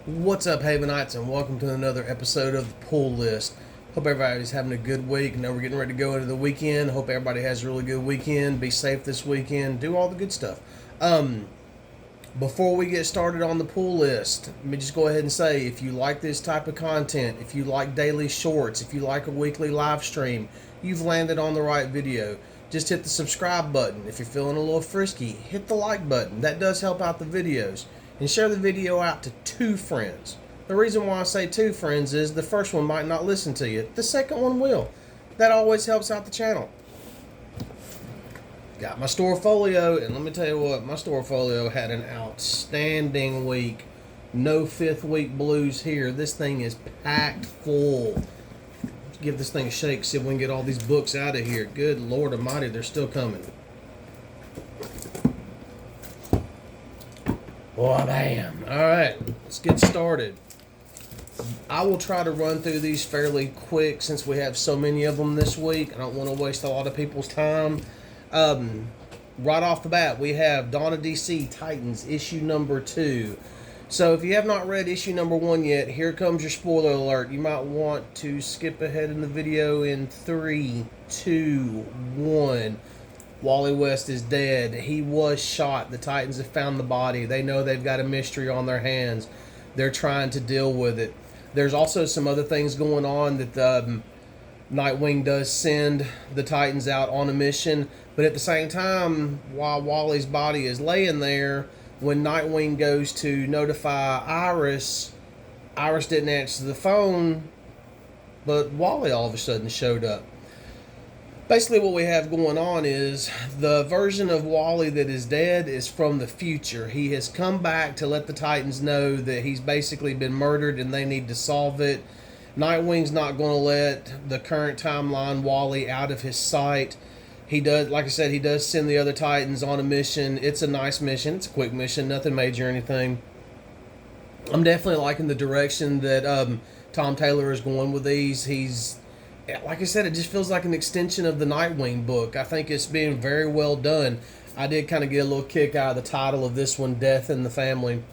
What's up, Havenites, and welcome to another episode of the Pull List. Hope everybody's having a good week. I know we're getting ready to go into the weekend. Hope everybody has a really good weekend. Be safe this weekend. Do all the good stuff. Before we get started on the Pull List, let me just go ahead and say, if you like this type of content, if you like daily shorts, if you like a weekly live stream, you've landed on the right video. Just hit the subscribe button. If you're feeling a little frisky, hit the like button. That does help out the videos. And share the video out to 2 friends. The reason why I say 2 friends is the first one might not listen to you. The second one will. That always helps out the channel. Got my store folio, and let me tell you what, my store folio had an outstanding week. No 5th week blues here. This thing is packed full. Let's give this thing a shake, see if we can get all these books out of here. Good Lord Almighty, they're still coming. Oh, bam. Alright, let's get started. I will try to run through these fairly quick since we have so many of them this week. I don't want to waste a lot of people's time. Right off the bat, we have Dawn of DC Titans, issue number 2. So if you have not read issue number 1 yet, here comes your spoiler alert. You might want to skip ahead in the video in 3, 2, 1. Wally West is dead. He was shot. The Titans have found the body. They know they've got a mystery on their hands. They're trying to deal with it. There's also some other things going on that Nightwing does send the Titans out on a mission. But at the same time, while Wally's body is laying there, when Nightwing goes to notify Iris, Iris didn't answer the phone, but Wally all of a sudden showed up. Basically what we have going on is the version of Wally that is dead is from the future. He has come back to let the Titans know that he's basically been murdered and they need to solve it. Nightwing's not going to let the current timeline Wally out of his sight. He does, like I said, he does send the other Titans on a mission. It's a nice mission. It's a quick mission, nothing major or anything. I'm definitely liking the direction that Tom Taylor is going with these. Like I said, it just feels like an extension of the Nightwing book. I think it's being very well done. I did kind of get a little kick out of the title of this one, Death in the Family.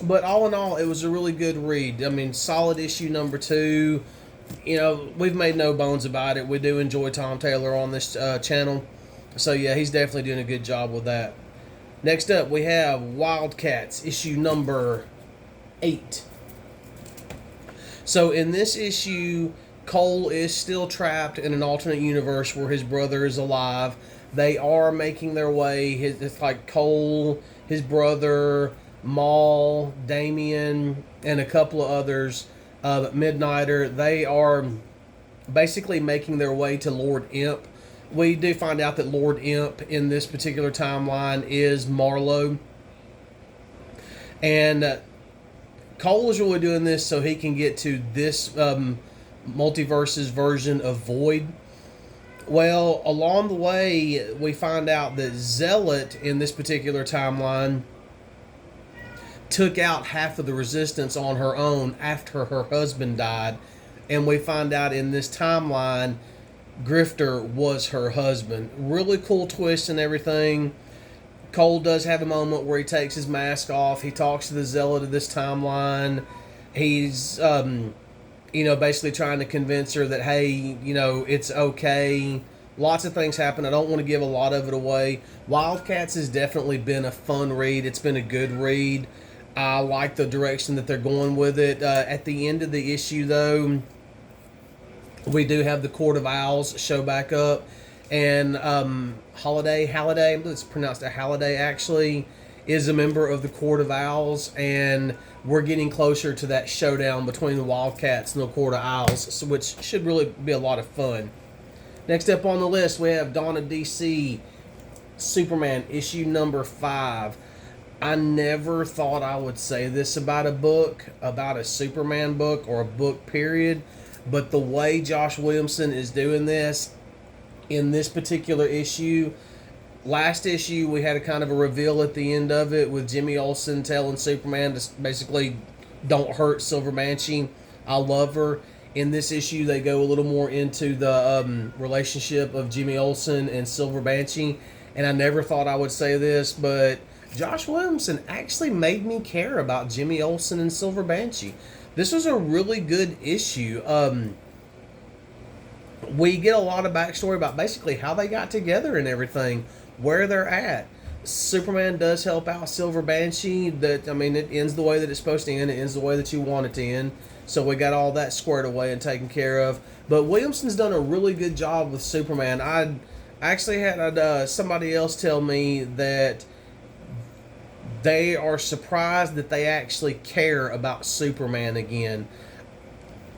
But all in all, it was a really good read. I mean, solid issue number 2. You know, we've made no bones about it. We do enjoy Tom Taylor on this channel. So, yeah, he's definitely doing a good job with that. Next up, we have Wildcats, issue number 8. So, in this issue, Cole is still trapped in an alternate universe where his brother is alive. They are making their way. It's like Cole, his brother, Maul, Damien, and a couple of others, Midnighter. They are basically making their way to Lord Imp. We do find out that Lord Imp in this particular timeline is Marlowe. And Cole is really doing this so he can get to this multiverse's version of Void. Well, along the way, we find out that Zealot in this particular timeline took out half of the resistance on her own after her husband died. And we find out in this timeline, Grifter was her husband. Really cool twist and everything. Cole does have a moment where he takes his mask off. He talks to the Zealot of this timeline. He's basically trying to convince her that, hey, it's okay. Lots of things happen. I don't want to give a lot of it away. Wildcats has definitely been a fun read. It's been a good read. I like the direction that they're going with it. At the end of the issue, though, we do have the Court of Owls show back up. And Halliday, it's pronounced a Halliday actually, is a member of the Court of Owls, and we're getting closer to that showdown between the Wildcats and the Court of Owls, which should really be a lot of fun. Next up on the list, we have Dawn of DC, Superman, issue number 5. I never thought I would say this about a book, about a Superman book, or a book period, but the way Josh Williamson is doing this in this particular issue. Last issue, we had a kind of a reveal at the end of it with Jimmy Olsen telling Superman to basically don't hurt Silver Banshee. I love her. In this issue, they go a little more into the relationship of Jimmy Olsen and Silver Banshee. And I never thought I would say this, but Josh Williamson actually made me care about Jimmy Olsen and Silver Banshee. This was a really good issue. We get a lot of backstory about basically how they got together and everything, where they're at. Superman does help out Silver Banshee. It ends the way that it's supposed to end. It ends the way that you want it to end. So we got all that squared away and taken care of. But Williamson's done a really good job with Superman. I actually had somebody else tell me that they are surprised that they actually care about Superman again.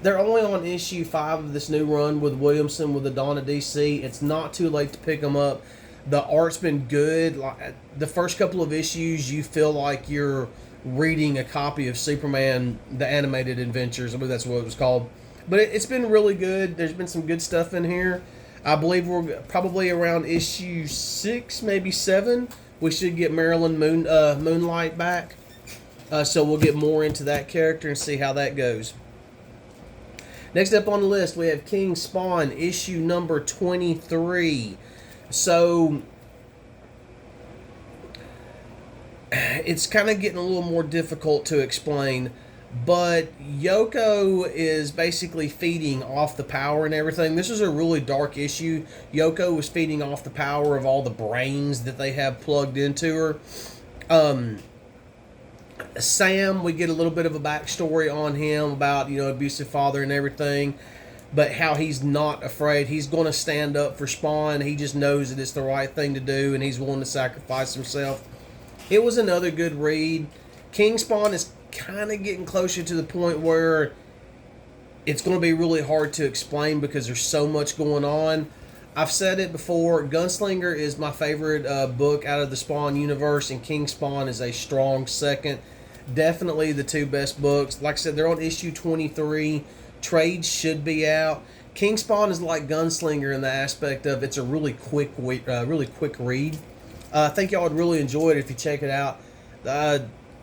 They're only on issue 5 of this new run with Williamson with the Dawn of DC. It's not too late to pick them up. The art's been good. Like, the first couple of issues, you feel like you're reading a copy of Superman, the Animated Adventures. I believe that's what it was called. But it's been really good. There's been some good stuff in here. I believe we're probably around issue 6, maybe 7. We should get Marilyn Moonlight back. So we'll get more into that character and see how that goes. Next up on the list, we have King Spawn, issue number 23. So, it's kind of getting a little more difficult to explain, but Yoko is basically feeding off the power and everything. This is a really dark issue. Yoko was feeding off the power of all the brains that they have plugged into her. Sam, we get a little bit of a backstory on him about, abusive father and everything, but how he's not afraid. He's going to stand up for Spawn. He just knows that it's the right thing to do, and he's willing to sacrifice himself. It was another good read. King Spawn is kind of getting closer to the point where it's going to be really hard to explain because there's so much going on. I've said it before, Gunslinger is my favorite book out of the Spawn universe, and King Spawn is a strong second. Definitely the two best books. Like I said, they're on issue 23. Trades should be out. King Spawn is like Gunslinger in the aspect of it's a really quick read. I think y'all would really enjoy it if you check it out,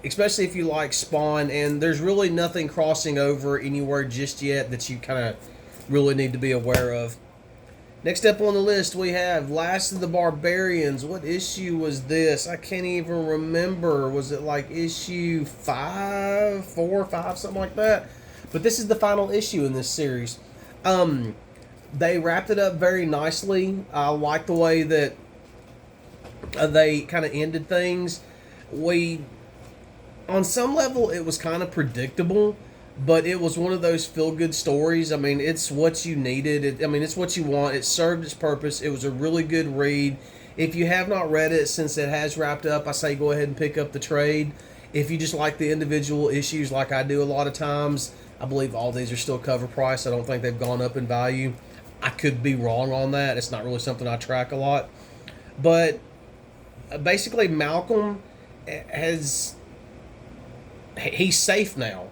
especially if you like Spawn. And there's really nothing crossing over anywhere just yet that you kind of really need to be aware of. Next up on the list, we have Last of the Barbarians. What issue was this? I can't even remember. Was it like issue 5, 4, 5, something like that? But this is the final issue in this series. They wrapped it up very nicely. I like the way that they kind of ended things. On some level, it was kind of predictable, but it was one of those feel-good stories. I mean, it's what you needed. It's what you want. It served its purpose. It was a really good read. If you have not read it since it has wrapped up, I say go ahead and pick up the trade. If you just like the individual issues like I do a lot of times, I believe all these are still cover price. I don't think they've gone up in value. I could be wrong on that. It's not really something I track a lot. But basically, Malcolm he's safe now.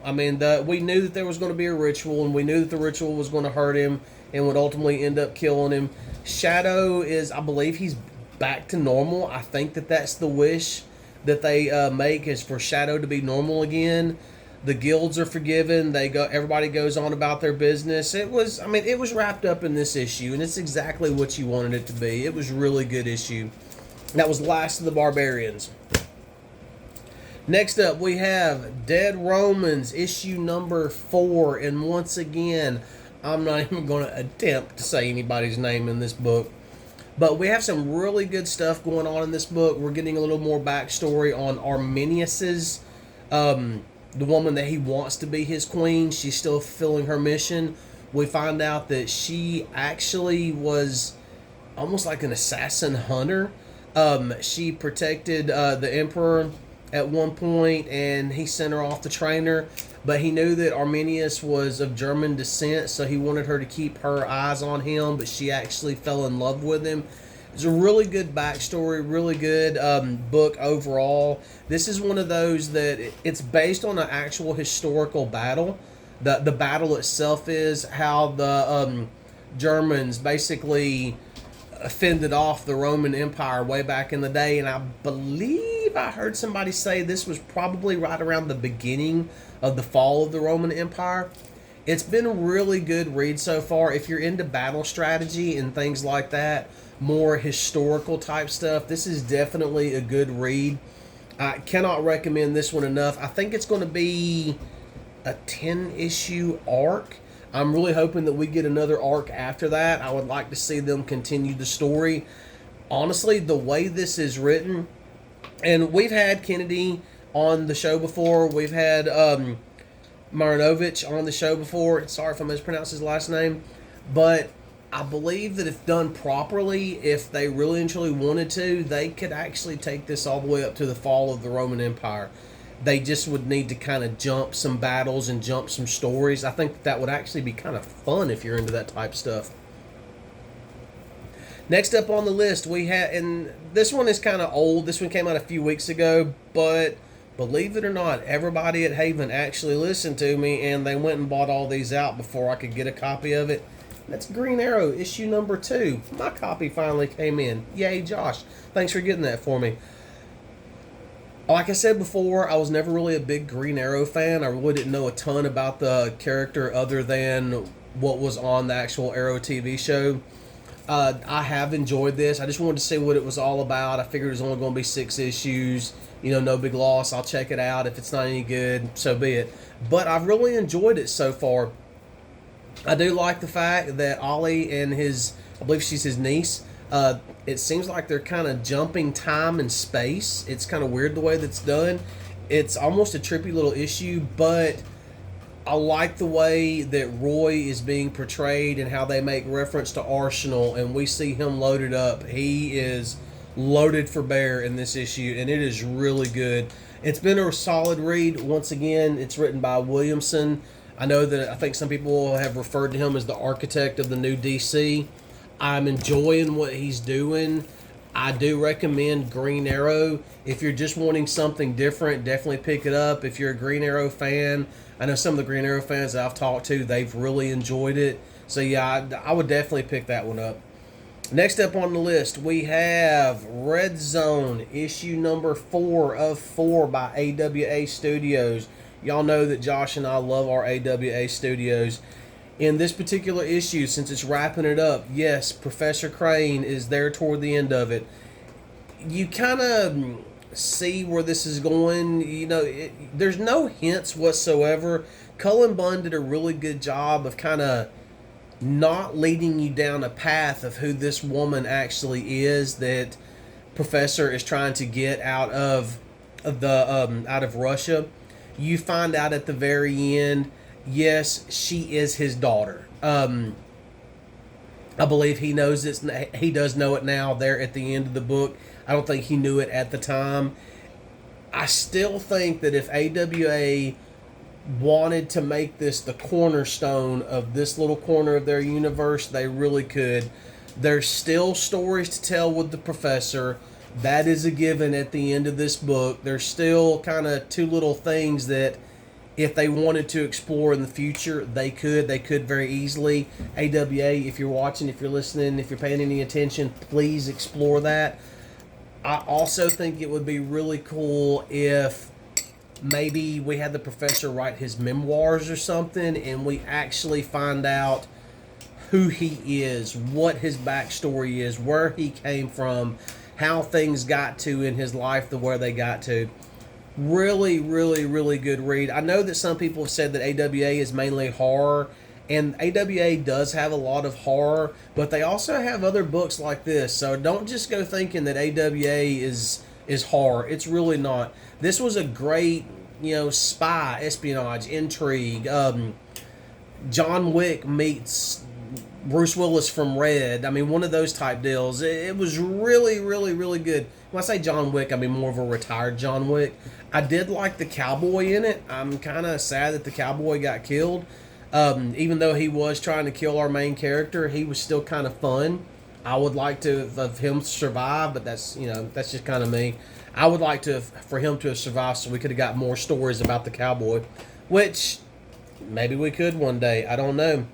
We knew that there was going to be a ritual, and we knew that the ritual was going to hurt him and would ultimately end up killing him. Shadow I believe he's back to normal. I think that's the wish that they make, is for Shadow to be normal again. The guilds are forgiven. Everybody goes on about their business. It was wrapped up in this issue, and it's exactly what you wanted it to be. It was a really good issue. That was Last of the Barbarians. Next up, we have Dead Romans, issue number 4. And once again, I'm not even going to attempt to say anybody's name in this book. But we have some really good stuff going on in this book. We're getting a little more backstory on Arminius's, the woman that he wants to be his queen. She's still fulfilling her mission. We find out that she actually was almost like an assassin hunter. She protected the Emperor at one point, and he sent her off to train her, but he knew that Arminius was of German descent, so he wanted her to keep her eyes on him, but she actually fell in love with him. It's a really good backstory, really good book overall. This is one of those that it's based on an actual historical battle. The battle itself is how the Germans basically fended off the Roman Empire way back in the day, and I believe I heard somebody say this was probably right around the beginning of the fall of the Roman Empire. It's been a really good read so far. If you're into battle strategy and things like that, more historical type stuff, this is definitely a good read. I cannot recommend this one enough. I think it's going to be a 10-issue arc. I'm really hoping that we get another arc after that. I would like to see them continue the story. Honestly, the way this is written, and we've had Kennedy on the show before. We've had Marinovich on the show before. Sorry if I mispronounced his last name. But I believe that if done properly, if they really and truly wanted to, they could actually take this all the way up to the fall of the Roman Empire. They just would need to kind of jump some battles and jump some stories. I think that would actually be kind of fun if you're into that type of stuff. Next up on the list, we have, and this one is kind of old. This one came out a few weeks ago, but believe it or not, everybody at Haven actually listened to me, and they went and bought all these out before I could get a copy of it. That's Green Arrow, issue number 2. My copy finally came in. Yay, Josh. Thanks for getting that for me. Like I said before, I was never really a big Green Arrow fan. I really didn't know a ton about the character other than what was on the actual Arrow TV show. I have enjoyed this. I just wanted to see what it was all about. I figured it was only going to be 6 issues. You know, no big loss. I'll check it out. If it's not any good, so be it. But I've really enjoyed it so far. I do like the fact that Ollie and his, I believe she's his niece, it seems like they're kind of jumping time and space. It's kind of weird the way that's done. It's almost a trippy little issue, but I like the way that Roy is being portrayed and how they make reference to Arsenal, and we see him loaded up. He is loaded for bear in this issue, and it is really good. It's been a solid read. Once again, it's written by Williamson. I know that I think some people have referred to him as the architect of the new DC. I'm enjoying what he's doing. I do recommend Green Arrow. If you're just wanting something different, definitely pick it up. If you're a Green Arrow fan, I know some of the Green Arrow fans that I've talked to, they've really enjoyed it. So yeah, I would definitely pick that one up. Next up on the list, we have Red Zone, issue number 4 of 4 by AWA Studios. Y'all know that Josh and I love our AWA Studios. In this particular issue, since it's wrapping it up, yes, Professor Crane is there toward the end of it. You kind of see where this is going. You know, there's no hints whatsoever. Cullen Bunn did a really good job of kind of not leading you down a path of who this woman actually is that Professor is trying to get out of Russia. You find out at the very end, yes, she is his daughter. I believe he knows this. He does know it now there at the end of the book. I don't think he knew it at the time. I still think that if AWA wanted to make this the cornerstone of this little corner of their universe, they really could. There's still stories to tell with the Professor. That is a given at the end of this book. There's still kind of 2 little things that if they wanted to explore in the future, they could. They could very easily. AWA, if you're watching, if you're listening, if you're paying any attention, please explore that. I also think it would be really cool if maybe we had the Professor write his memoirs or something, and we actually find out who he is, what his backstory is, where he came from, how things got to in his life to where they got to. Really, really, really good read. I know that some people have said that AWA is mainly horror, and AWA does have a lot of horror, but they also have other books like this. So don't just go thinking that AWA is horror. It's really not. This was a great, spy, espionage, intrigue. John Wick meets Bruce Willis from Red. I mean, one of those type deals. It was really, really, really good. When I say John Wick, I mean more of a retired John Wick. I did like the cowboy in it. I'm kind of sad that the cowboy got killed. Even though he was trying to kill our main character, he was still kind of fun. I would like to have him survive, but that's just kind of me. I would like for him to have survived so we could have got more stories about the cowboy, which maybe we could one day. I don't know.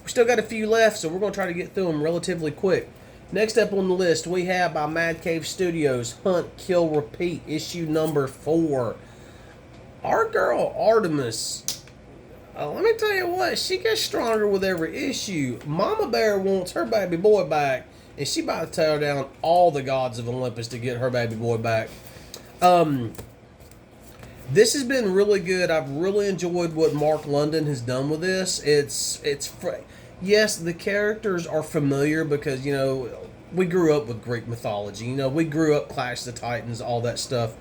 We still got a few left, so we're going to try to get through them relatively quick. Next up on the list, we have by Mad Cave Studios, Hunt, Kill, Repeat, issue number 4. Our girl Artemis, let me tell you what, she gets stronger with every issue. Mama Bear wants her baby boy back, and she about to tear down all the gods of Olympus to get her baby boy back. This has been really good. I've really enjoyed what Mark London has done with this. Yes, the characters are familiar because we grew up with Greek mythology. We grew up Clash of the Titans, all that stuff.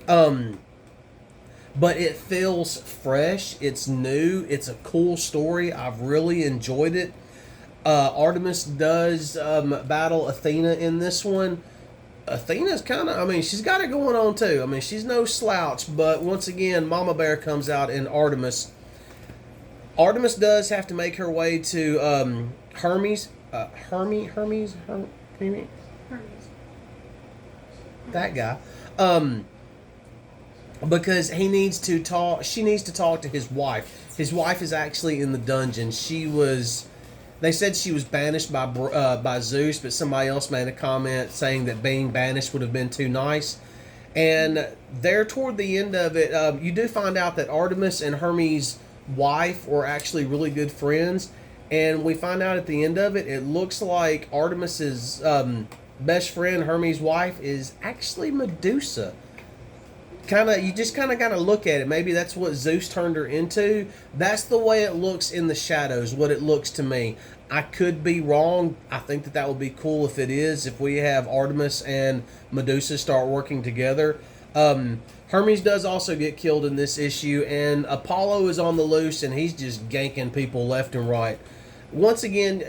Um, but it feels fresh. It's new. It's a cool story. I've really enjoyed it. Artemis does battle Athena in this one. Athena's kind of, I mean, she's got it going on too. I mean, she's no slouch, but once again, Mama Bear comes out in Artemis. Artemis does have to make her way to Hermes. Hermes? That guy. Because he needs to talk, she needs to talk to his wife. His wife is actually in the dungeon. They said she was banished by Zeus, but somebody else made a comment saying that being banished would have been too nice. And there, toward the end of it, you do find out that Artemis and Hermes' wife were actually really good friends. And we find out at the end of it, it looks like Artemis's best friend, Hermes' wife, is actually Medusa. You just kind of got to look at it. Maybe that's what Zeus turned her into. That's the way it looks in the shadows, what it looks to me. I could be wrong. I think that would be cool if it is, if we have Artemis and Medusa start working together. Hermes does also get killed in this issue, and Apollo is on the loose, and he's just ganking people left and right. Once again,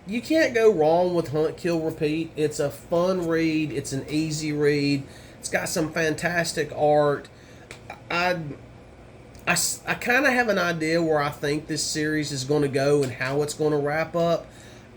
you can't go wrong with Hunt, Kill, Repeat. It's a fun read. It's an easy read. It's got some fantastic art. I kind of have an idea where I think this series is going to go and how it's going to wrap up.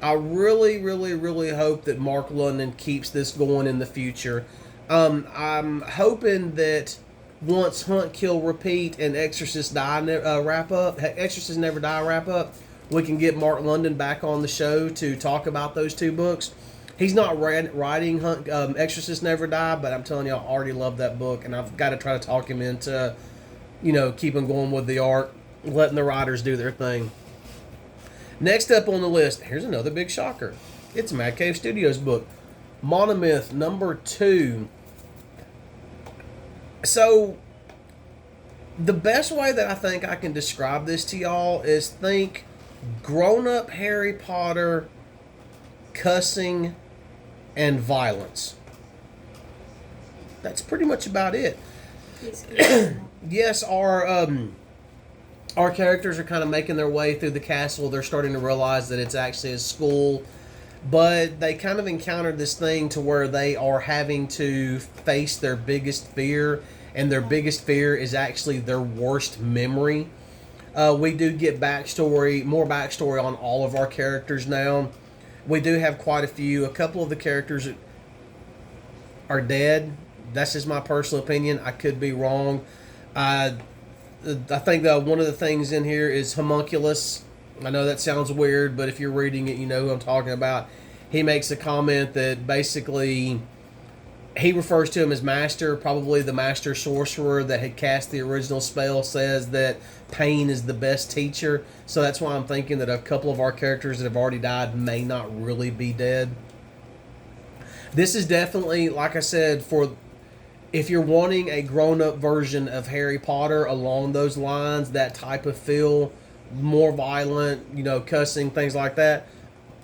I really, really, really hope that Mark London keeps this going in the future. I'm hoping that once Hunt, Kill, Repeat and Exorcist wrap up, Exorcist Never Die wrap up, we can get Mark London back on the show to talk about those two books. He's not writing Exorcist Never Die, but I'm telling you, I already love that book, and I've got to try to talk him into, keeping going with the art, letting the writers do their thing. Next up on the list, here's another big shocker. It's a Mad Cave Studios book, Monomyth number 2. So, the best way that I think I can describe this to y'all is think grown-up Harry Potter, cussing, and violence. That's pretty much about it. Yes, our characters are kind of making their way through the castle. They're starting to realize that it's actually a school, but they kind of encountered this thing to where they are having to face their biggest fear, and their biggest fear is actually their worst memory. We do get more backstory on all of our characters now. We do have quite a few. A couple of the characters are dead. That's just my personal opinion. I could be wrong. I think that one of the things in here is homunculus. I know that sounds weird, but if you're reading it, you know who I'm talking about. He makes a comment that basically he refers to him as master. Probably the master sorcerer that had cast the original spell says that pain is the best teacher. So that's why I'm thinking that a couple of our characters that have already died may not really be dead. This is definitely, like I said, if you're wanting a grown-up version of Harry Potter along those lines, that type of feel, more violent, cussing, things like that.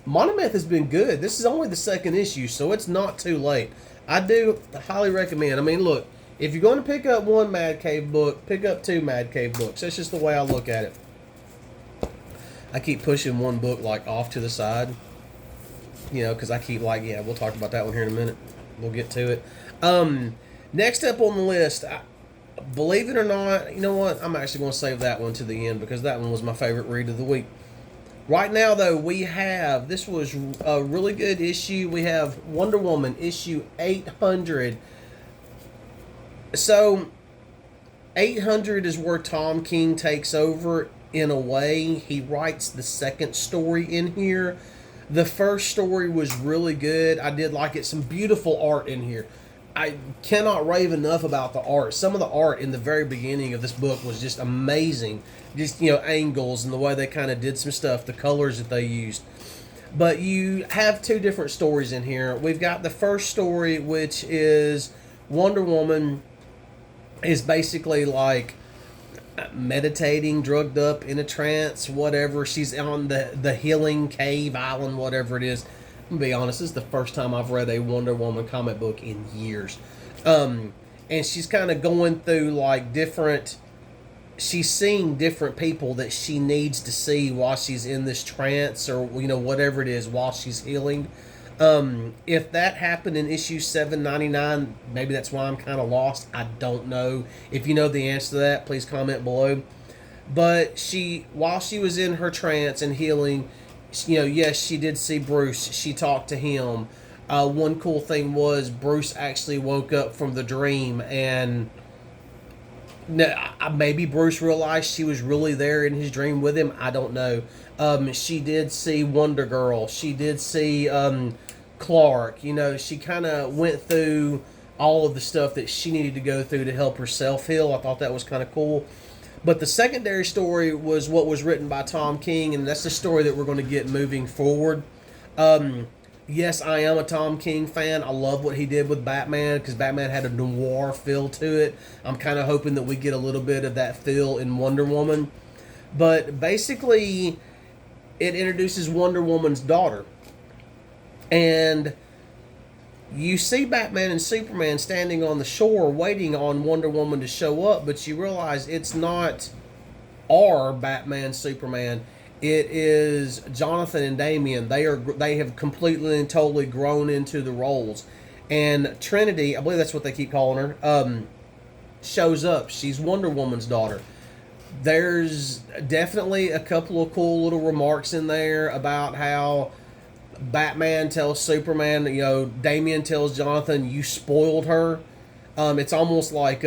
Monomyth has been good. This is only the second issue, so it's not too late. I do highly recommend. I mean, look, if you're going to pick up one Mad Cave book, pick up 2 Mad Cave books. That's just the way I look at it. I keep pushing one book off to the side, because I keep we'll talk about that one here in a minute. We'll get to it. Next up on the list, believe it or not, you know what? I'm actually going to save that one to the end because that one was my favorite read of the week. Right now, though, this was a really good issue. We have Wonder Woman issue 800. So, 800 is where Tom King takes over in a way. He writes the second story in here. The first story was really good. I did like it. Some beautiful art in here. I cannot rave enough about the art. Some of the art in the very beginning of this book was just amazing. Just, angles and the way they kind of did some stuff, the colors that they used. But you have 2 different stories in here. We've got the first story, which is Wonder Woman is basically like meditating, drugged up, in a trance, whatever. She's on the healing cave island, whatever it is. I'm gonna be honest, this is the first time I've read a Wonder Woman comic book in years. And she's kind of going through like different. She's seeing different people that she needs to see while she's in this trance, or whatever it is, while she's healing. If that happened in issue 799, maybe that's why I'm kind of lost. I don't know. If you know the answer to that, please comment below. But while she was in her trance and healing, yes, she did see Bruce. She talked to him. One cool thing was Bruce actually woke up from the dream, and maybe Bruce realized she was really there in his dream with him. I don't know. She did see Wonder Girl. She did see Clark. She kind of went through all of the stuff that she needed to go through to help herself heal. I thought that was kind of cool. But the secondary story was what was written by Tom King, and that's the story that we're going to get moving forward. Yes, I am a Tom King fan. I love what he did with Batman, because Batman had a noir feel to it. I'm kind of hoping that we get a little bit of that feel in Wonder Woman. But basically, it introduces Wonder Woman's daughter. And you see Batman and Superman standing on the shore waiting on Wonder Woman to show up, but you realize it's not our Batman, Superman. It is Jonathan and Damian. They have completely and totally grown into the roles. And Trinity, I believe that's what they keep calling her, shows up. She's Wonder Woman's daughter. There's definitely a couple of cool little remarks in there about how Batman tells Superman, Damian tells Jonathan, you spoiled her. It's almost like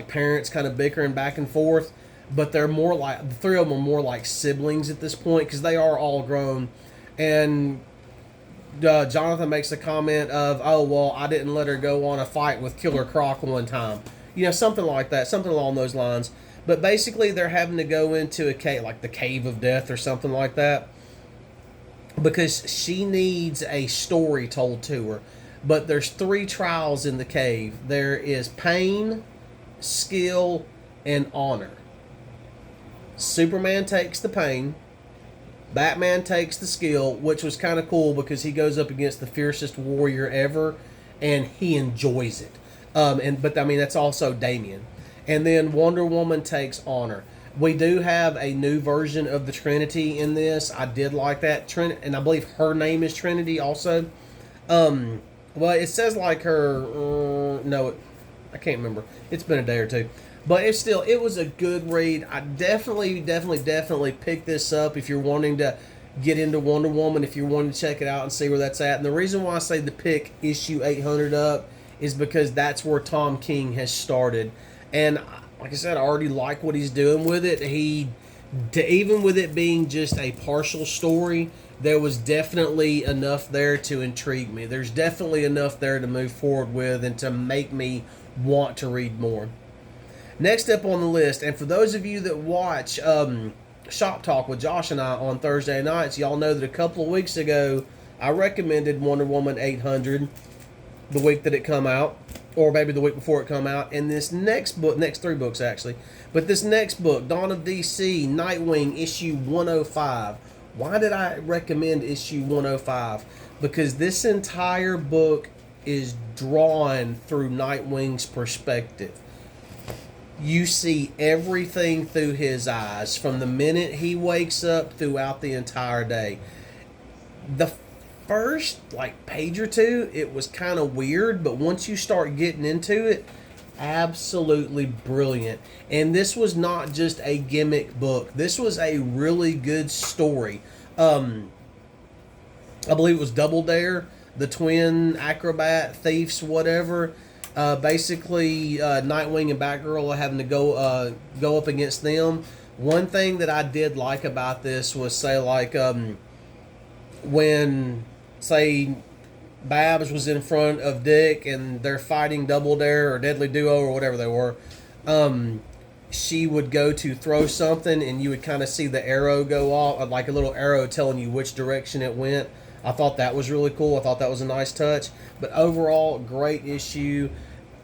parents kind of bickering back and forth. But they're more like, the three of them are more like siblings at this point, because they are all grown. And Jonathan makes a comment of, oh, well, I didn't let her go on a fight with Killer Croc one time. Something like that, something along those lines. But basically, they're having to go into a cave, like the Cave of Death or something like that, because she needs a story told to her. But there's 3 trials in the cave. There is pain, skill, and honor. Superman takes the pain. Batman takes the skill, which was kind of cool because he goes up against the fiercest warrior ever, and he enjoys it. But that's also Damian. And then Wonder Woman takes honor. We do have a new version of the Trinity in this. I did like that. And I believe her name is Trinity also. Well, it says like her. No, I can't remember. It's been a day or two. But it was a good read. I definitely pick this up if you're wanting to get into Wonder Woman, if you're wanting to check it out and see where that's at. And the reason why I say to pick issue 800 up is because that's where Tom King has started. And like I said, I already like what he's doing with it. Even with it being just a partial story, there was definitely enough there to intrigue me. There's definitely enough there to move forward with and to make me want to read more. Next up on the list, and for those of you that watch Shop Talk with Josh and I on Thursday nights, y'all know that a couple of weeks ago I recommended Wonder Woman 800 the week that it come out, or maybe the week before it come out. And this next 3 books actually, but this next book, Dawn of DC, Nightwing, issue 105. Why did I recommend issue 105? Because this entire book is drawn through Nightwing's perspective. You see everything through his eyes from the minute he wakes up throughout the entire day. The first page or two, it was kind of weird, but once you start getting into it, absolutely brilliant. And this was not just a gimmick book. This was a really good story. I believe it was Double Dare, the twin acrobat thieves, whatever. Basically, Nightwing and Batgirl are having to go up against them. One thing that I did like about this was, when, Babs was in front of Dick and they're fighting Double Dare or Deadly Duo or whatever they were, she would go to throw something and you would kind of see the arrow go off, like a little arrow telling you which direction it went. I thought that was really cool. I thought that was a nice touch. But overall, great issue.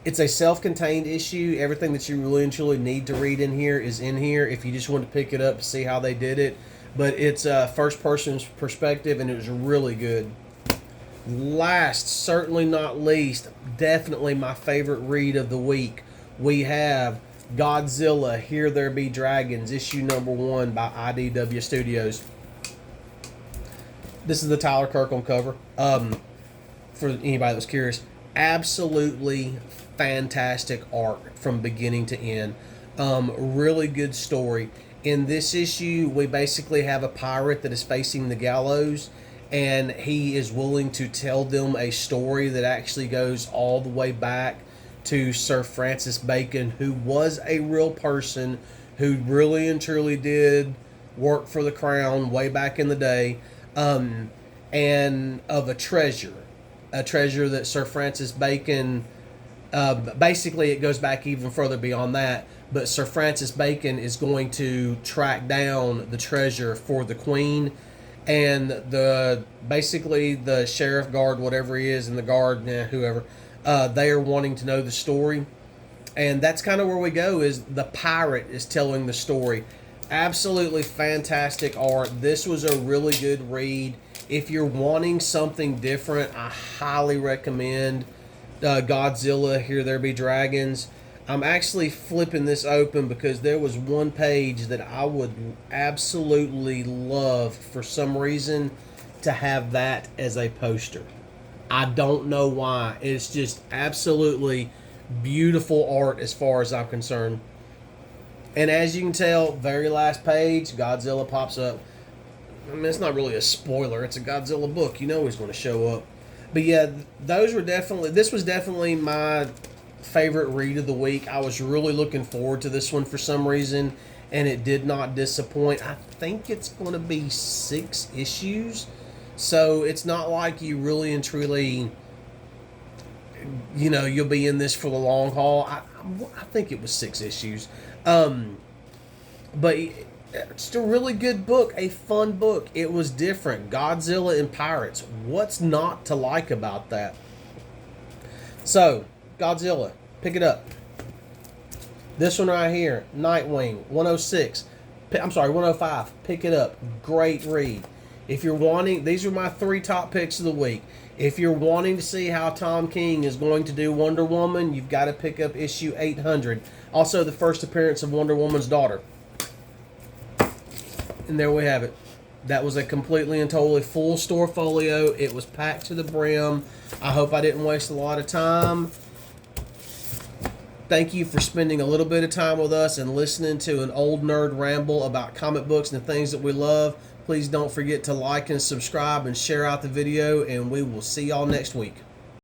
It's a self-contained issue. Everything that you really and truly need to read in here is in here if you just want to pick it up to see how they did it. But it's a first-person's perspective, and it was really good. Last, certainly not least, definitely my favorite read of the week, we have Godzilla, Here There Be Dragons, issue number 1 by IDW Studios. This is the Tyler Kirkham cover. For anybody that's curious, absolutely fantastic art from beginning to end. Really good story. In this issue, we basically have a pirate that is facing the gallows, and he is willing to tell them a story that actually goes all the way back to Sir Francis Bacon, who was a real person who really and truly did work for the crown way back in the day, and of a treasure that Sir Francis Bacon, basically it goes back even further beyond that, but Sir Francis Bacon is going to track down the treasure for the Queen, and basically the sheriff guard, whatever he is, and the guard, whoever, they are wanting to know the story. And that's kind of where we go, is the pirate is telling the story. Absolutely fantastic art. This was a really good read. If you're wanting something different, I highly recommend Godzilla, Here There Be Dragons. I'm actually flipping this open because there was one page that I would absolutely love for some reason to have that as a poster. I don't know why. It's just absolutely beautiful art as far as I'm concerned. And as you can tell, very last page, Godzilla pops up. I mean, it's not really a spoiler. It's a Godzilla book. You know he's going to show up. But yeah, this was definitely my favorite read of the week. I was really looking forward to this one for some reason, and it did not disappoint. I think it's going to be 6 issues. So it's not like you really and truly, you'll be in this for the long haul. I think it was 6 issues. But it's a really good book, a fun book. It was different. Godzilla and pirates. What's not to like about that? So, Godzilla, pick it up. This one right here, Nightwing, 106. 105. Pick it up. Great read. If you're wanting, these are my 3 top picks of the week. If you're wanting to see how Tom King is going to do Wonder Woman, you've got to pick up issue 800. Also, the first appearance of Wonder Woman's daughter. And there we have it. That was a completely and totally full store folio. It was packed to the brim. I hope I didn't waste a lot of time. Thank you for spending a little bit of time with us and listening to an old nerd ramble about comic books and the things that we love. Please don't forget to like and subscribe and share out the video, and we will see y'all next week.